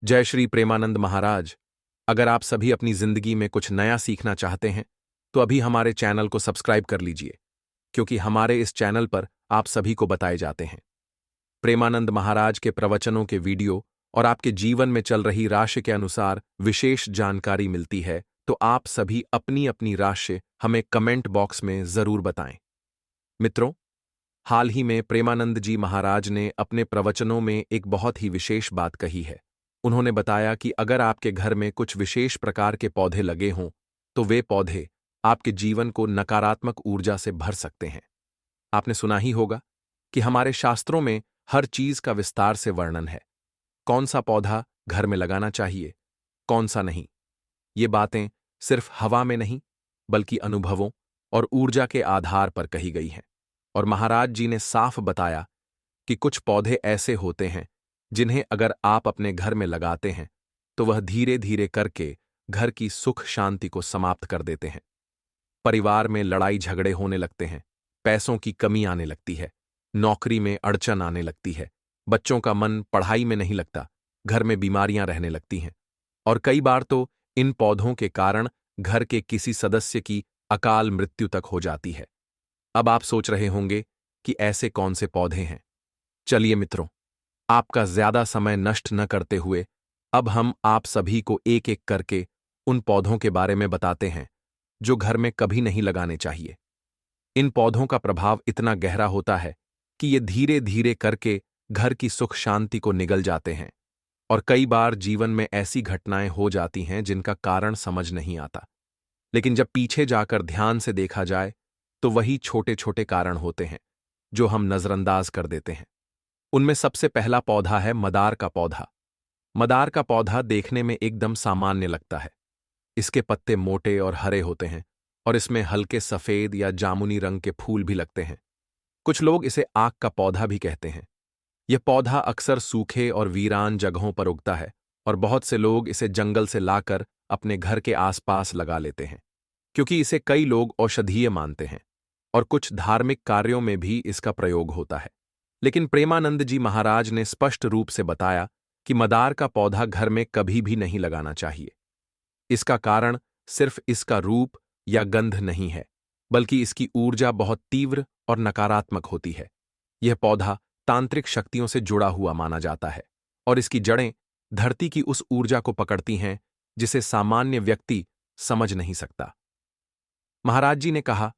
जय श्री प्रेमानंद महाराज। अगर आप सभी अपनी जिंदगी में कुछ नया सीखना चाहते हैं तो अभी हमारे चैनल को सब्सक्राइब कर लीजिए, क्योंकि हमारे इस चैनल पर आप सभी को बताए जाते हैं प्रेमानंद महाराज के प्रवचनों के वीडियो और आपके जीवन में चल रही राशि के अनुसार विशेष जानकारी मिलती है। तो आप सभी अपनी अपनी राशि हमें कमेंट बॉक्स में जरूर बताएं। मित्रों, हाल ही में प्रेमानंद जी महाराज ने अपने प्रवचनों में एक बहुत ही विशेष बात कही है। उन्होंने बताया कि अगर आपके घर में कुछ विशेष प्रकार के पौधे लगे हों तो वे पौधे आपके जीवन को नकारात्मक ऊर्जा से भर सकते हैं। आपने सुना ही होगा कि हमारे शास्त्रों में हर चीज का विस्तार से वर्णन है। कौन सा पौधा घर में लगाना चाहिए, कौन सा नहीं। ये बातें सिर्फ हवा में नहीं बल्कि अनुभवों और ऊर्जा के आधार पर कही गई हैं। और महाराज जी ने साफ बताया कि कुछ पौधे ऐसे होते हैं जिन्हें अगर आप अपने घर में लगाते हैं तो वह धीरे धीरे करके घर की सुख शांति को समाप्त कर देते हैं। परिवार में लड़ाई झगड़े होने लगते हैं, पैसों की कमी आने लगती है, नौकरी में अड़चन आने लगती है, बच्चों का मन पढ़ाई में नहीं लगता, घर में बीमारियां रहने लगती हैं। और कई बार तो इन पौधों के कारण घर के किसी सदस्य की अकाल मृत्यु तक हो जाती है। अब आप सोच रहे होंगे कि ऐसे कौन से पौधे हैं। चलिए मित्रों, आपका ज्यादा समय नष्ट न करते हुए अब हम आप सभी को एक एक करके उन पौधों के बारे में बताते हैं जो घर में कभी नहीं लगाने चाहिए। इन पौधों का प्रभाव इतना गहरा होता है कि ये धीरे धीरे करके घर की सुख शांति को निगल जाते हैं। और कई बार जीवन में ऐसी घटनाएं हो जाती हैं जिनका कारण समझ नहीं आता, लेकिन जब पीछे जाकर ध्यान से देखा जाए तो वही छोटे छोटे कारण होते हैं जो हम नजरअंदाज कर देते हैं। उनमें सबसे पहला पौधा है मदार का पौधा। मदार का पौधा देखने में एकदम सामान्य लगता है। इसके पत्ते मोटे और हरे होते हैं और इसमें हल्के सफेद या जामुनी रंग के फूल भी लगते हैं। कुछ लोग इसे आग का पौधा भी कहते हैं। यह पौधा अक्सर सूखे और वीरान जगहों पर उगता है और बहुत से लोग इसे जंगल से लाकर अपने घर के आसपास लगा लेते हैं, क्योंकि इसे कई लोग औषधीय मानते हैं और कुछ धार्मिक कार्यों में भी इसका प्रयोग होता है। लेकिन प्रेमानंद जी महाराज ने स्पष्ट रूप से बताया कि मदार का पौधा घर में कभी भी नहीं लगाना चाहिए। इसका कारण सिर्फ इसका रूप या गंध नहीं है, बल्कि इसकी ऊर्जा बहुत तीव्र और नकारात्मक होती है। यह पौधा तांत्रिक शक्तियों से जुड़ा हुआ माना जाता है और इसकी जड़ें धरती की उस ऊर्जा को पकड़ती हैं जिसे सामान्य व्यक्ति समझ नहीं सकता। महाराज जी ने कहा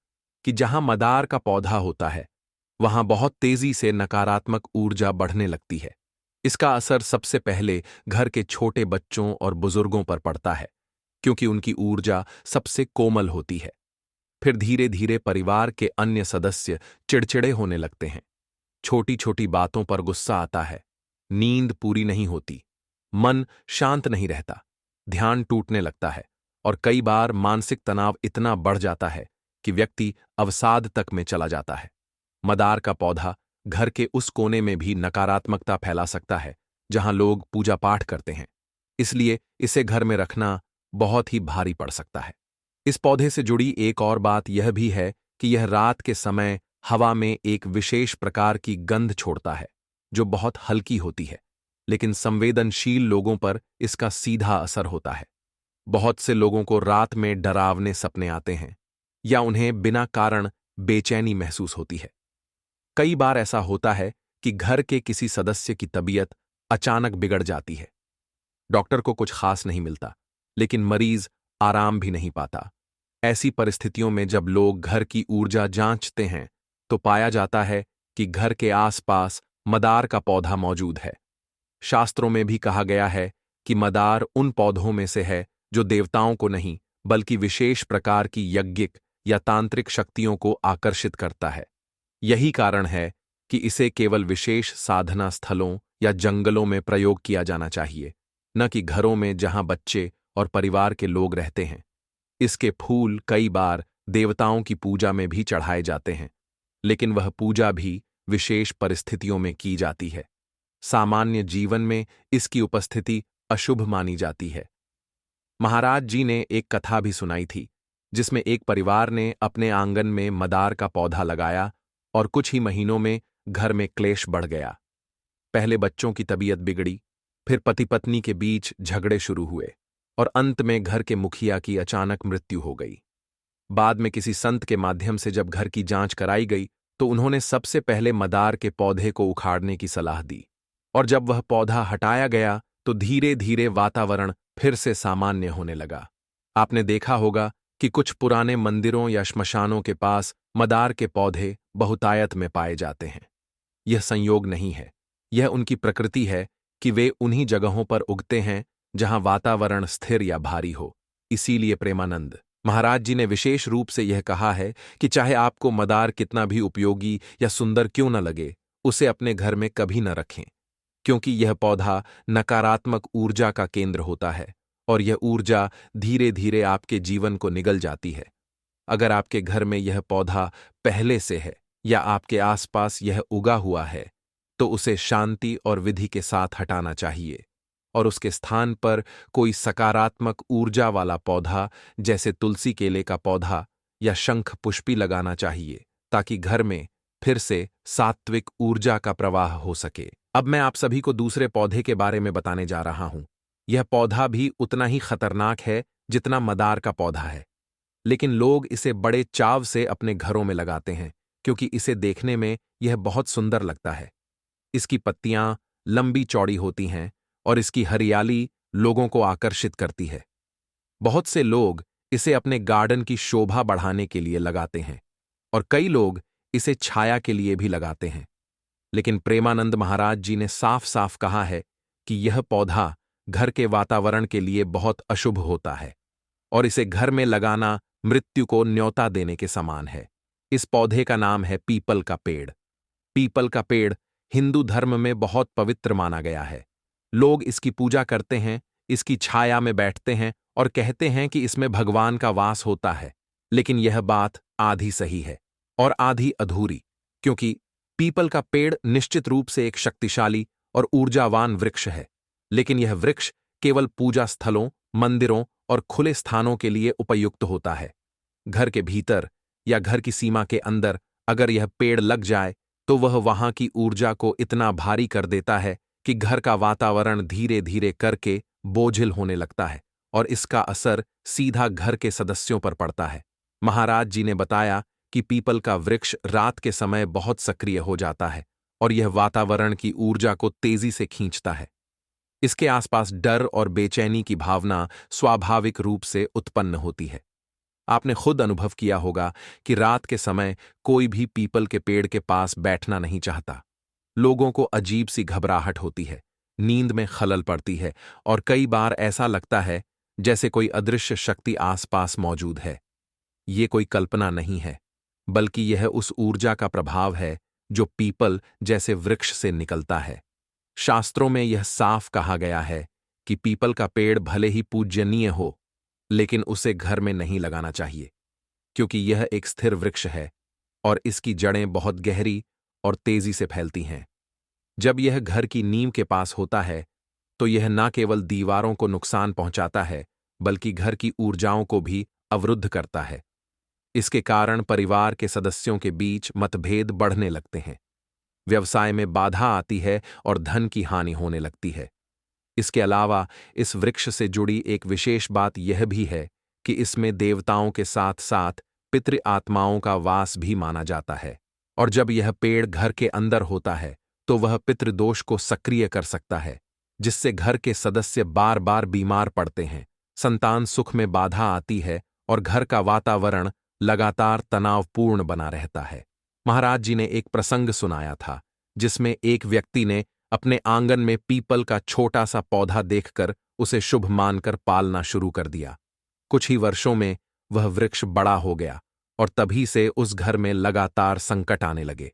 कि जहां मदार का पौधा होता है वहां बहुत तेजी से नकारात्मक ऊर्जा बढ़ने लगती है। इसका असर सबसे पहले घर के छोटे बच्चों और बुजुर्गों पर पड़ता है, क्योंकि उनकी ऊर्जा सबसे कोमल होती है। फिर धीरे धीरे परिवार के अन्य सदस्य चिड़चिड़े होने लगते हैं। छोटी छोटी बातों पर गुस्सा आता है, नींद पूरी नहीं होती, मन शांत नहीं रहता, ध्यान टूटने लगता है और कई बार मानसिक तनाव इतना बढ़ जाता है कि व्यक्ति अवसाद तक में चला जाता है। मदार का पौधा घर के उस कोने में भी नकारात्मकता फैला सकता है जहां लोग पूजा पाठ करते हैं, इसलिए इसे घर में रखना बहुत ही भारी पड़ सकता है। इस पौधे से जुड़ी एक और बात यह भी है कि यह रात के समय हवा में एक विशेष प्रकार की गंध छोड़ता है जो बहुत हल्की होती है, लेकिन संवेदनशील लोगों पर इसका सीधा असर होता है। बहुत से लोगों को रात में डरावने सपने आते हैं या उन्हें बिना कारण बेचैनी महसूस होती है। कई बार ऐसा होता है कि घर के किसी सदस्य की तबीयत अचानक बिगड़ जाती है। डॉक्टर को कुछ खास नहीं मिलता, लेकिन मरीज आराम भी नहीं पाता। ऐसी परिस्थितियों में जब लोग घर की ऊर्जा जांचते हैं तो पाया जाता है कि घर के आसपास मदार का पौधा मौजूद है। शास्त्रों में भी कहा गया है कि मदार उन पौधों में से है जो देवताओं को नहीं बल्कि विशेष प्रकार की यज्ञिक या तांत्रिक शक्तियों को आकर्षित करता है। यही कारण है कि इसे केवल विशेष साधना स्थलों या जंगलों में प्रयोग किया जाना चाहिए, न कि घरों में जहां बच्चे और परिवार के लोग रहते हैं। इसके फूल कई बार देवताओं की पूजा में भी चढ़ाए जाते हैं, लेकिन वह पूजा भी विशेष परिस्थितियों में की जाती है। सामान्य जीवन में इसकी उपस्थिति अशुभ मानी जाती है। महाराज जी ने एक कथा भी सुनाई थी जिसमें एक परिवार ने अपने आंगन में मदार का पौधा लगाया और कुछ ही महीनों में घर में क्लेश बढ़ गया। पहले बच्चों की तबीयत बिगड़ी, फिर पति पत्नी के बीच झगड़े शुरू हुए और अंत में घर के मुखिया की अचानक मृत्यु हो गई। बाद में किसी संत के माध्यम से जब घर की जांच कराई गई तो उन्होंने सबसे पहले मदार के पौधे को उखाड़ने की सलाह दी, और जब वह पौधा हटाया गया तो धीरे धीरे वातावरण फिर से सामान्य होने लगा। आपने देखा होगा कि कुछ पुराने मंदिरों या श्मशानों के पास मदार के पौधे बहुतायत में पाए जाते हैं। यह संयोग नहीं है, यह उनकी प्रकृति है कि वे उन्हीं जगहों पर उगते हैं जहां वातावरण स्थिर या भारी हो। इसीलिए प्रेमानंद महाराज जी ने विशेष रूप से यह कहा है कि चाहे आपको मदार कितना भी उपयोगी या सुंदर क्यों न लगे, उसे अपने घर में कभी न रखें, क्योंकि यह पौधा नकारात्मक ऊर्जा का केंद्र होता है और यह ऊर्जा धीरे धीरे आपके जीवन को निगल जाती है। अगर आपके घर में यह पौधा पहले से है या आपके आसपास यह उगा हुआ है तो उसे शांति और विधि के साथ हटाना चाहिए और उसके स्थान पर कोई सकारात्मक ऊर्जा वाला पौधा जैसे तुलसी केले का पौधा या शंख पुष्पी लगाना चाहिए, ताकि घर में फिर से सात्विक ऊर्जा का प्रवाह हो सके। अब मैं आप सभी को दूसरे पौधे के बारे में बताने जा रहा हूं। यह पौधा भी उतना ही खतरनाक है जितना मदार का पौधा है, लेकिन लोग इसे बड़े चाव से अपने घरों में लगाते हैं क्योंकि इसे देखने में यह बहुत सुंदर लगता है। इसकी पत्तियां लंबी चौड़ी होती हैं और इसकी हरियाली लोगों को आकर्षित करती है। बहुत से लोग इसे अपने गार्डन की शोभा बढ़ाने के लिए लगाते हैं और कई लोग इसे छाया के लिए भी लगाते हैं। लेकिन प्रेमानंद महाराज जी ने साफ साफ कहा है कि यह पौधा घर के वातावरण के लिए बहुत अशुभ होता है और इसे घर में लगाना मृत्यु को न्योता देने के समान है। इस पौधे का नाम है पीपल का पेड़। पीपल का पेड़ हिंदू धर्म में बहुत पवित्र माना गया है। लोग इसकी पूजा करते हैं, इसकी छाया में बैठते हैं और कहते हैं कि इसमें भगवान का वास होता है। लेकिन यह बात आधी सही है और आधी अधूरी, क्योंकि पीपल का पेड़ निश्चित रूप से एक शक्तिशाली और ऊर्जावान वृक्ष है, लेकिन यह वृक्ष केवल पूजा स्थलों, मंदिरों और खुले स्थानों के लिए उपयुक्त होता है। घर के भीतर या घर की सीमा के अंदर अगर यह पेड़ लग जाए तो वह वहां की ऊर्जा को इतना भारी कर देता है कि घर का वातावरण धीरे धीरे करके बोझिल होने लगता है और इसका असर सीधा घर के सदस्यों पर पड़ता है। महाराज जी ने बताया कि पीपल का वृक्ष रात के समय बहुत सक्रिय हो जाता है और यह वातावरण की ऊर्जा को तेजी से खींचता है। इसके आसपास डर और बेचैनी की भावना स्वाभाविक रूप से उत्पन्न होती है। आपने खुद अनुभव किया होगा कि रात के समय कोई भी पीपल के पेड़ के पास बैठना नहीं चाहता। लोगों को अजीब सी घबराहट होती है, नींद में खलल पड़ती है और कई बार ऐसा लगता है जैसे कोई अदृश्य शक्ति आसपास मौजूद है। ये कोई कल्पना नहीं है, बल्कि यह उस ऊर्जा का प्रभाव है जो पीपल जैसे वृक्ष से निकलता है। शास्त्रों में यह साफ कहा गया है कि पीपल का पेड़ भले ही पूज्यनीय हो, लेकिन उसे घर में नहीं लगाना चाहिए, क्योंकि यह एक स्थिर वृक्ष है और इसकी जड़ें बहुत गहरी और तेजी से फैलती हैं। जब यह घर की नींव के पास होता है तो यह न केवल दीवारों को नुकसान पहुंचाता है, बल्कि घर की ऊर्जाओं को भी अवरुद्ध करता है। इसके कारण परिवार के सदस्यों के बीच मतभेद बढ़ने लगते हैं, व्यवसाय में बाधा आती है और धन की हानि होने लगती है। इसके अलावा इस वृक्ष से जुड़ी एक विशेष बात यह भी है कि इसमें देवताओं के साथ साथ पितृ आत्माओं का वास भी माना जाता है, और जब यह पेड़ घर के अंदर होता है तो वह पितृदोष को सक्रिय कर सकता है, जिससे घर के सदस्य बार बार बीमार पड़ते हैं, संतान सुख में बाधा आती है और घर का वातावरण लगातार तनावपूर्ण बना रहता है। महाराज जी ने एक प्रसंग सुनाया था जिसमें एक व्यक्ति ने अपने आंगन में पीपल का छोटा सा पौधा देखकर उसे शुभ मानकर पालना शुरू कर दिया। कुछ ही वर्षों में वह वृक्ष बड़ा हो गया और तभी से उस घर में लगातार संकट आने लगे।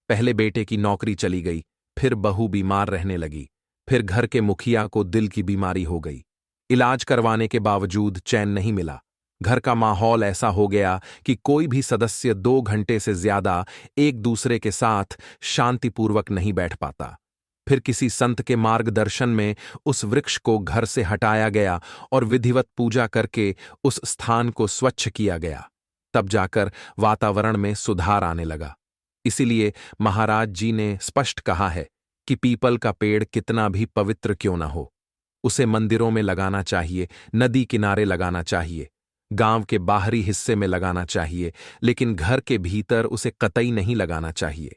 पहले बेटे की नौकरी चली गई, फिर बहू बीमार रहने लगी, फिर घर के मुखिया को दिल की बीमारी हो गई। इलाज करवाने के बावजूद चैन नहीं मिला। घर का माहौल ऐसा हो गया कि कोई भी सदस्य 2 घंटे से ज्यादा एक दूसरे के साथ शांतिपूर्वक नहीं बैठ पाता। फिर किसी संत के मार्गदर्शन में उस वृक्ष को घर से हटाया गया और विधिवत पूजा करके उस स्थान को स्वच्छ किया गया। तब जाकर वातावरण में सुधार आने लगा। इसीलिए महाराज जी ने स्पष्ट कहा है कि पीपल का पेड़ कितना भी पवित्र क्यों न हो, उसे मंदिरों में लगाना चाहिए, नदी किनारे लगाना चाहिए, गांव के बाहरी हिस्से में लगाना चाहिए, लेकिन घर के भीतर उसे कतई नहीं लगाना चाहिए,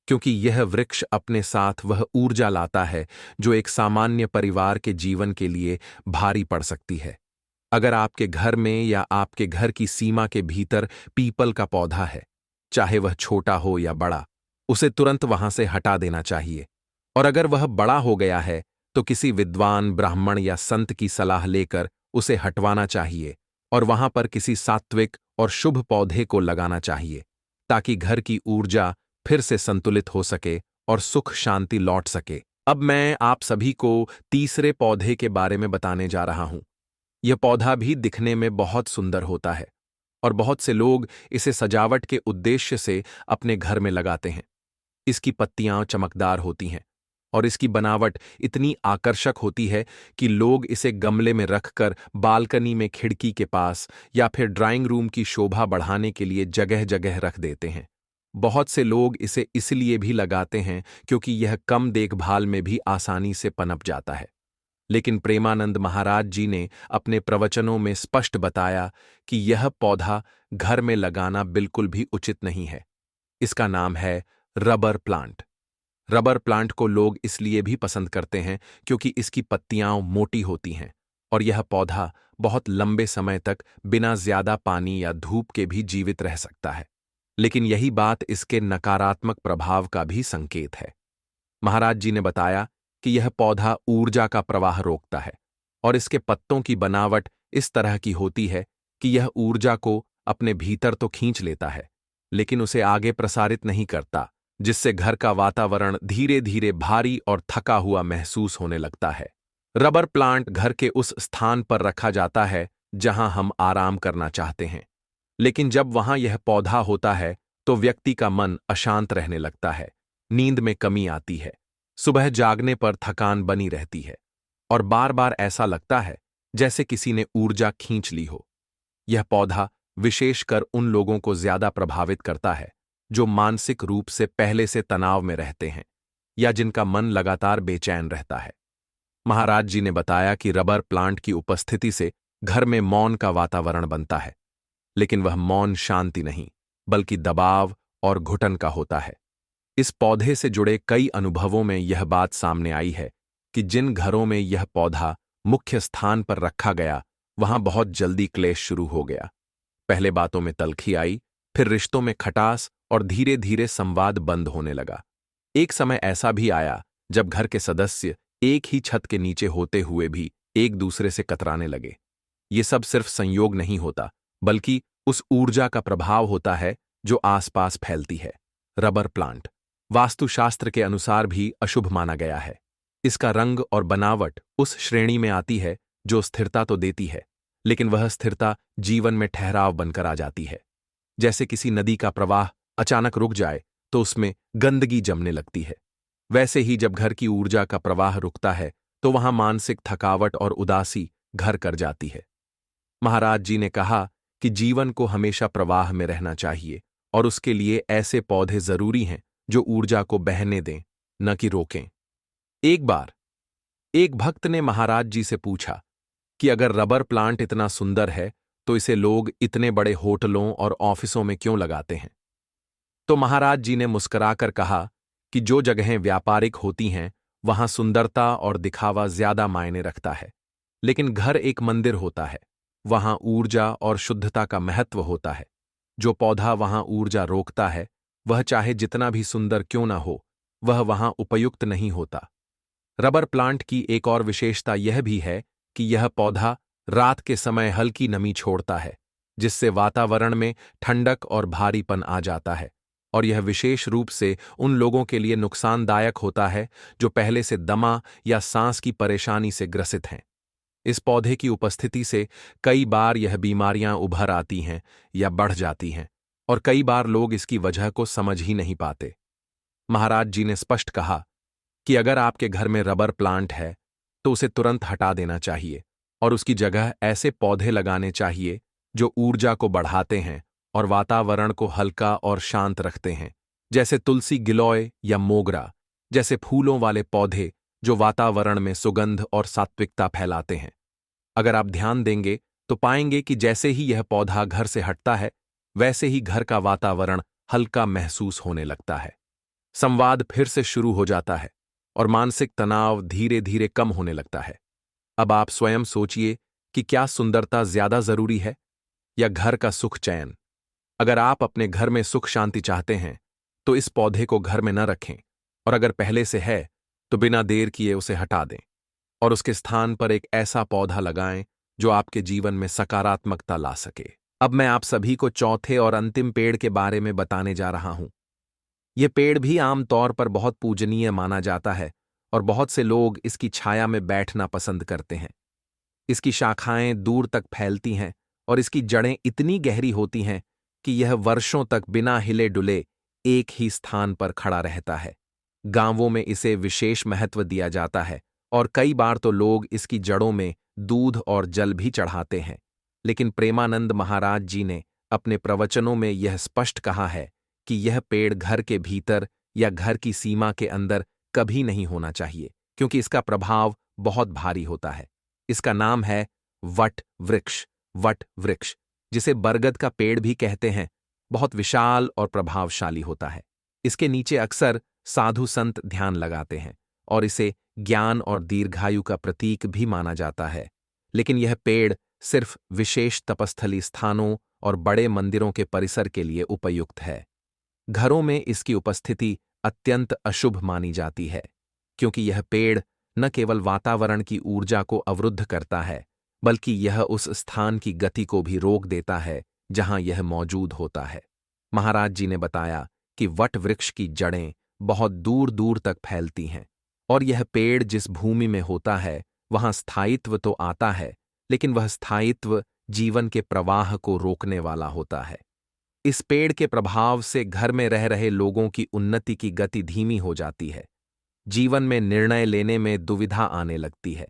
क्योंकि यह वृक्ष अपने साथ वह ऊर्जा लाता है जो एक सामान्य परिवार के जीवन के लिए भारी पड़ सकती है। अगर आपके घर में या आपके घर की सीमा के भीतर पीपल का पौधा है, चाहे वह छोटा हो या बड़ा, उसे तुरंत वहां से हटा देना चाहिए। और अगर वह बड़ा हो गया है तो किसी विद्वान, ब्राह्मण या संत की सलाह लेकर उसे हटवाना चाहिए और वहां पर किसी सात्विक और शुभ पौधे को लगाना चाहिए, ताकि घर की ऊर्जा फिर से संतुलित हो सके और सुख शांति लौट सके। अब मैं आप सभी को तीसरे पौधे के बारे में बताने जा रहा हूं। यह पौधा भी दिखने में बहुत सुंदर होता है और बहुत से लोग इसे सजावट के उद्देश्य से अपने घर में लगाते हैं। इसकी पत्तियां चमकदार होती हैं और इसकी बनावट इतनी आकर्षक होती है कि लोग इसे गमले में रखकर बालकनी में खिड़की के पास या फिर ड्राइंग रूम की शोभा बढ़ाने के लिए जगह जगह रख देते हैं। बहुत से लोग इसे इसलिए भी लगाते हैं क्योंकि यह कम देखभाल में भी आसानी से पनप जाता है। लेकिन प्रेमानंद महाराज जी ने अपने प्रवचनों में स्पष्ट बताया कि यह पौधा घर में लगाना बिल्कुल भी उचित नहीं है। इसका नाम है रबर प्लांट। रबर प्लांट को लोग इसलिए भी पसंद करते हैं क्योंकि इसकी पत्तियां मोटी होती हैं और यह पौधा बहुत लंबे समय तक बिना ज्यादा पानी या धूप के भी जीवित रह सकता है। लेकिन यही बात इसके नकारात्मक प्रभाव का भी संकेत है। महाराज जी ने बताया कि यह पौधा ऊर्जा का प्रवाह रोकता है और इसके पत्तों की बनावट इस तरह की होती है कि यह ऊर्जा को अपने भीतर तो खींच लेता है, लेकिन उसे आगे प्रसारित नहीं करता, जिससे घर का वातावरण धीरे धीरे भारी और थका हुआ महसूस होने लगता है। रबर प्लांट घर के उस स्थान पर रखा जाता है जहां हम आराम करना चाहते हैं, लेकिन जब वहां यह पौधा होता है तो व्यक्ति का मन अशांत रहने लगता है, नींद में कमी आती है, सुबह जागने पर थकान बनी रहती है और बार बार ऐसा लगता है जैसे किसी ने ऊर्जा खींच ली हो। यह पौधा विशेषकर उन लोगों को ज्यादा प्रभावित करता है जो मानसिक रूप से पहले से तनाव में रहते हैं या जिनका मन लगातार बेचैन रहता है। महाराज जी ने बताया कि रबर प्लांट की उपस्थिति से घर में मौन का वातावरण बनता है, लेकिन वह मौन शांति नहीं बल्कि दबाव और घुटन का होता है। इस पौधे से जुड़े कई अनुभवों में यह बात सामने आई है कि जिन घरों में यह पौधा मुख्य स्थान पर रखा गया वहां बहुत जल्दी क्लेश शुरू हो गया। पहले बातों में तल्खी आई, फिर रिश्तों में खटास और धीरे धीरे संवाद बंद होने लगा। एक समय ऐसा भी आया जब घर के सदस्य एक ही छत के नीचे होते हुए भी एक दूसरे से कतराने लगे। ये सब सिर्फ संयोग नहीं होता बल्कि उस ऊर्जा का प्रभाव होता है जो आसपास फैलती है। रबर प्लांट वास्तुशास्त्र के अनुसार भी अशुभ माना गया है। इसका रंग और बनावट उस श्रेणी में आती है जो स्थिरता तो देती है, लेकिन वह स्थिरता जीवन में ठहराव बनकर आ जाती है। जैसे किसी नदी का प्रवाह अचानक रुक जाए तो उसमें गंदगी जमने लगती है, वैसे ही जब घर की ऊर्जा का प्रवाह रुकता है तो वहां मानसिक थकावट और उदासी घर कर जाती है। महाराज जी ने कहा कि जीवन को हमेशा प्रवाह में रहना चाहिए और उसके लिए ऐसे पौधे जरूरी हैं जो ऊर्जा को बहने दें, न कि रोकें। एक बार एक भक्त ने महाराज जी से पूछा कि अगर रबर प्लांट इतना सुंदर है तो इसे लोग इतने बड़े होटलों और ऑफिसों में क्यों लगाते हैं? तो महाराज जी ने मुस्कुराकर कहा कि जो जगहें व्यापारिक होती हैं वहां सुंदरता और दिखावा ज्यादा मायने रखता है, लेकिन घर एक मंदिर होता है, वहां ऊर्जा और शुद्धता का महत्व होता है। जो पौधा वहां ऊर्जा रोकता है वह चाहे जितना भी सुंदर क्यों ना हो, वह वहां उपयुक्त नहीं होता। रबर प्लांट की एक और विशेषता यह भी है कि यह पौधा रात के समय हल्की नमी छोड़ता है, जिससे वातावरण में ठंडक और भारीपन आ जाता है, और यह विशेष रूप से उन लोगों के लिए नुकसानदायक होता है जो पहले से दमा या सांस की परेशानी से ग्रसित हैं। इस पौधे की उपस्थिति से कई बार यह बीमारियां उभर आती हैं या बढ़ जाती हैं, और कई बार लोग इसकी वजह को समझ ही नहीं पाते। महाराज जी ने स्पष्ट कहा कि अगर आपके घर में रबर प्लांट है तो उसे तुरंत हटा देना चाहिए और उसकी जगह ऐसे पौधे लगाने चाहिए जो ऊर्जा को बढ़ाते हैं और वातावरण को हल्का और शांत रखते हैं, जैसे तुलसी, गिलोय या मोगरा। जैसे फूलों वाले पौधे जो वातावरण में सुगंध और सात्विकता फैलाते हैं। अगर आप ध्यान देंगे तो पाएंगे कि जैसे ही यह पौधा घर से हटता है, वैसे ही घर का वातावरण हल्का महसूस होने लगता है। संवाद फिर से शुरू हो जाता है और मानसिक तनाव धीरे धीरे कम होने लगता है। अब आप स्वयं सोचिए कि क्या सुंदरता ज्यादा जरूरी है या घर का सुख चैन। अगर आप अपने घर में सुख शांति चाहते हैं तो इस पौधे को घर में न रखें, और अगर पहले से है तो बिना देर किए उसे हटा दें और उसके स्थान पर एक ऐसा पौधा लगाएं जो आपके जीवन में सकारात्मकता ला सके। अब मैं आप सभी को चौथे और अंतिम पेड़ के बारे में बताने जा रहा हूं। यह पेड़ भी आमतौर पर बहुत पूजनीय माना जाता है और बहुत से लोग इसकी छाया में बैठना पसंद करते हैं। इसकी शाखाएं दूर तक फैलती हैं और इसकी जड़ें इतनी गहरी होती हैं कि यह वर्षों तक बिना हिले डुले एक ही स्थान पर खड़ा रहता है। गांवों में इसे विशेष महत्व दिया जाता है और कई बार तो लोग इसकी जड़ों में दूध और जल भी चढ़ाते हैं। लेकिन प्रेमानंद महाराज जी ने अपने प्रवचनों में यह स्पष्ट कहा है कि यह पेड़ घर के भीतर या घर की सीमा के अंदर कभी नहीं होना चाहिए, क्योंकि इसका प्रभाव बहुत भारी होता है। इसका नाम है वट वृक्ष। वट वृक्ष, जिसे बरगद का पेड़ भी कहते हैं, बहुत विशाल और प्रभावशाली होता है। इसके नीचे अक्सर साधु संत ध्यान लगाते हैं और इसे ज्ञान और दीर्घायु का प्रतीक भी माना जाता है। लेकिन यह पेड़ सिर्फ विशेष तपस्थली स्थानों और बड़े मंदिरों के परिसर के लिए उपयुक्त है। घरों में इसकी उपस्थिति अत्यंत अशुभ मानी जाती है, क्योंकि यह पेड़ न केवल वातावरण की ऊर्जा को अवरुद्ध करता है, बल्कि यह उस स्थान की गति को भी रोक देता है जहां यह मौजूद होता है। महाराज जी ने बताया कि वट वृक्ष की जड़ें बहुत दूर दूर तक फैलती हैं और यह पेड़ जिस भूमि में होता है वहां स्थायित्व तो आता है, लेकिन वह स्थायित्व जीवन के प्रवाह को रोकने वाला होता है। इस पेड़ के प्रभाव से घर में रह रहे लोगों की उन्नति की गति धीमी हो जाती है, जीवन में निर्णय लेने में दुविधा आने लगती है,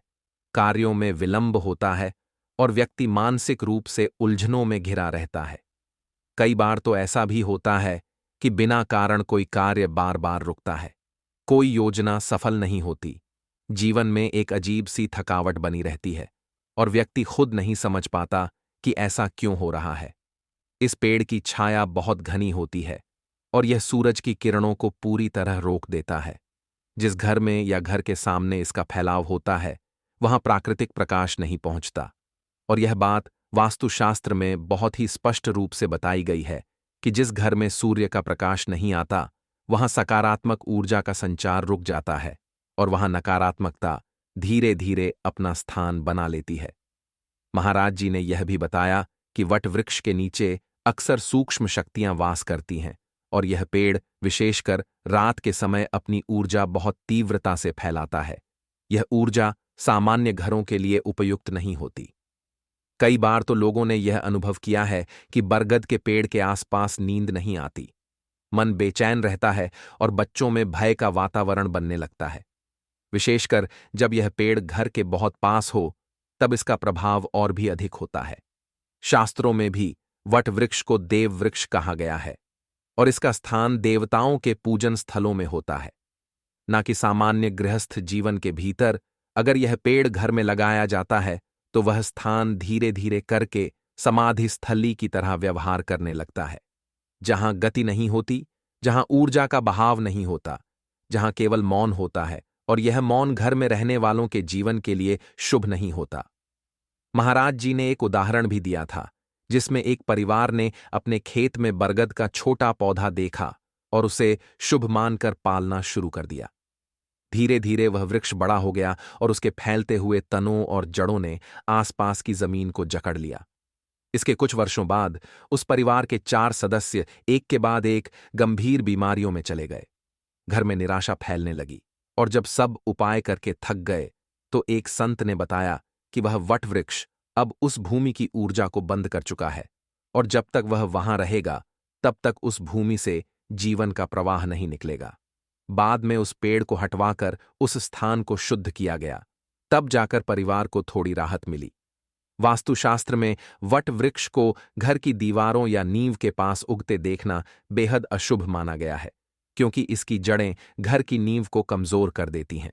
कार्यों में विलंब होता है और व्यक्ति मानसिक रूप से उलझनों में घिरा रहता है। कई बार तो ऐसा भी होता है कि बिना कारण कोई कार्य बार बार रुकता है, कोई योजना सफल नहीं होती, जीवन में एक अजीब सी थकावट बनी रहती है और व्यक्ति खुद नहीं समझ पाता कि ऐसा क्यों हो रहा है। इस पेड़ की छाया बहुत घनी होती है और यह सूरज की किरणों को पूरी तरह रोक देता है। जिस घर में या घर के सामने इसका फैलाव होता है वहां प्राकृतिक प्रकाश नहीं पहुंचता, और यह बात वास्तुशास्त्र में बहुत ही स्पष्ट रूप से बताई गई है कि जिस घर में सूर्य का प्रकाश नहीं आता वहां सकारात्मक ऊर्जा का संचार रुक जाता है और वहां नकारात्मकता धीरे धीरे अपना स्थान बना लेती है। महाराज जी ने यह भी बताया कि वट वृक्ष के नीचे अक्सर सूक्ष्म शक्तियां वास करती हैं और यह पेड़ विशेषकर रात के समय अपनी ऊर्जा बहुत तीव्रता से फैलाता है। यह ऊर्जा सामान्य घरों के लिए उपयुक्त नहीं होती। कई बार तो लोगों ने यह अनुभव किया है कि बरगद के पेड़ के आसपास नींद नहीं आती, मन बेचैन रहता है और बच्चों में भय का वातावरण बनने लगता है। विशेषकर जब यह पेड़ घर के बहुत पास हो तब इसका प्रभाव और भी अधिक होता है। शास्त्रों में भी वट वृक्ष को देव वृक्ष कहा गया है और इसका स्थान देवताओं के पूजन स्थलों में होता है, न कि सामान्य गृहस्थ जीवन के भीतर। अगर यह पेड़ घर में लगाया जाता है तो वह स्थान धीरे धीरे करके समाधि स्थली की तरह व्यवहार करने लगता है, जहां गति नहीं होती, जहां ऊर्जा का बहाव नहीं होता, जहां केवल मौन होता है, और यह मौन घर में रहने वालों के जीवन के लिए शुभ नहीं होता। महाराज जी ने एक उदाहरण भी दिया था जिसमें एक परिवार ने अपने खेत में बरगद का छोटा पौधा देखा और उसे शुभ मानकर पालना शुरू कर दिया। धीरे धीरे वह वृक्ष बड़ा हो गया और उसके फैलते हुए तनों और जड़ों ने आसपास की जमीन को जकड़ लिया। इसके कुछ वर्षों बाद उस परिवार के 4 सदस्य एक के बाद एक गंभीर बीमारियों में चले गए। घर में निराशा फैलने लगी और जब सब उपाय करके थक गए तो एक संत ने बताया कि वह वट वृक्ष अब उस भूमि की ऊर्जा को बंद कर चुका है और जब तक वह वहां रहेगा तब तक उस भूमि से जीवन का प्रवाह नहीं निकलेगा। बाद में उस पेड़ को हटवाकर उस स्थान को शुद्ध किया गया, तब जाकर परिवार को थोड़ी राहत मिली। वास्तुशास्त्र में वट वृक्ष को घर की दीवारों या नींव के पास उगते देखना बेहद अशुभ माना गया है, क्योंकि इसकी जड़ें घर की नींव को कमजोर कर देती हैं।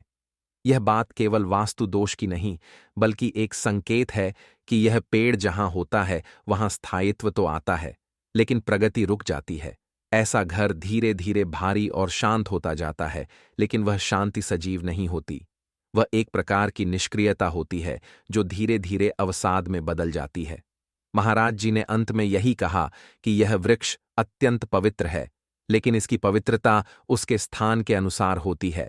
यह बात केवल वास्तु दोष की नहीं, बल्कि एक संकेत है कि यह पेड़ जहां होता है वहां स्थायित्व तो आता है, लेकिन प्रगति रुक जाती है। ऐसा घर धीरे धीरे भारी और शांत होता जाता है, लेकिन वह शांति सजीव नहीं होती। वह एक प्रकार की निष्क्रियता होती है जो धीरे धीरे अवसाद में बदल जाती है। महाराज जी ने अंत में यही कहा कि यह वृक्ष अत्यंत पवित्र है, लेकिन इसकी पवित्रता उसके स्थान के अनुसार होती है।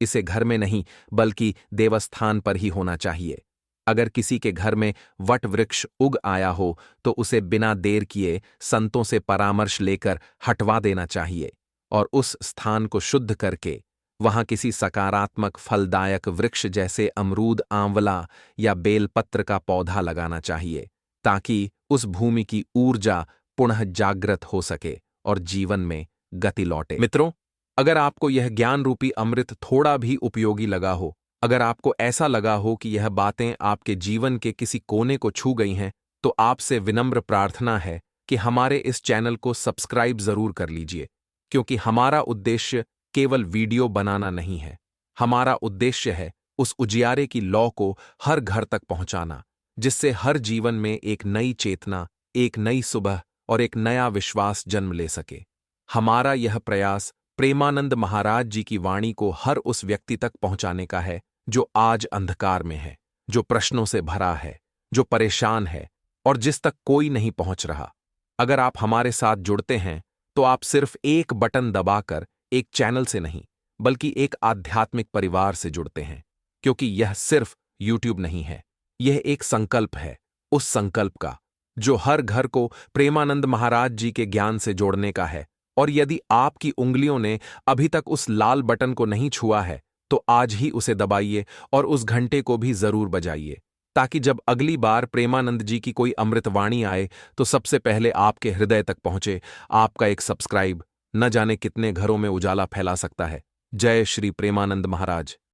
इसे घर में नहीं बल्कि देवस्थान पर ही होना चाहिए। अगर किसी के घर में वट वृक्ष उग आया हो तो उसे बिना देर किए संतों से परामर्श लेकर हटवा देना चाहिए और उस स्थान को शुद्ध करके वहां किसी सकारात्मक फलदायक वृक्ष जैसे अमरूद, आंवला या बेलपत्र का पौधा लगाना चाहिए, ताकि उस भूमि की ऊर्जा पुनः जागृत हो सके और जीवन में गति लौटे। मित्रों, अगर आपको यह ज्ञान रूपी अमृत थोड़ा भी उपयोगी लगा हो, अगर आपको ऐसा लगा हो कि यह बातें आपके जीवन के किसी कोने को छू गई हैं, तो आपसे विनम्र प्रार्थना है कि हमारे इस चैनल को सब्सक्राइब जरूर कर लीजिए, क्योंकि हमारा उद्देश्य केवल वीडियो बनाना नहीं है। हमारा उद्देश्य है उस उजियारे की लौ को हर घर तक पहुंचाना, जिससे हर जीवन में एक नई चेतना, एक नई सुबह और एक नया विश्वास जन्म ले सके। हमारा यह प्रयास प्रेमानंद महाराज जी की वाणी को हर उस व्यक्ति तक पहुंचाने का है जो आज अंधकार में है, जो प्रश्नों से भरा है, जो परेशान है और जिस तक कोई नहीं पहुंच रहा। अगर आप हमारे साथ जुड़ते हैं तो आप सिर्फ एक बटन दबाकर एक चैनल से नहीं बल्कि एक आध्यात्मिक परिवार से जुड़ते हैं, क्योंकि यह सिर्फ यूट्यूब नहीं है, यह एक संकल्प है, उस संकल्प का जो हर घर को प्रेमानंद महाराज जी के ज्ञान से जोड़ने का है। और यदि आपकी उंगलियों ने अभी तक उस लाल बटन को नहीं छुआ है तो आज ही उसे दबाइए और उस घंटे को भी जरूर बजाइए, ताकि जब अगली बार प्रेमानंद जी की कोई अमृतवाणी आए तो सबसे पहले आपके हृदय तक पहुंचे। आपका एक सब्सक्राइब न जाने कितने घरों में उजाला फैला सकता है। जय श्री प्रेमानंद महाराज।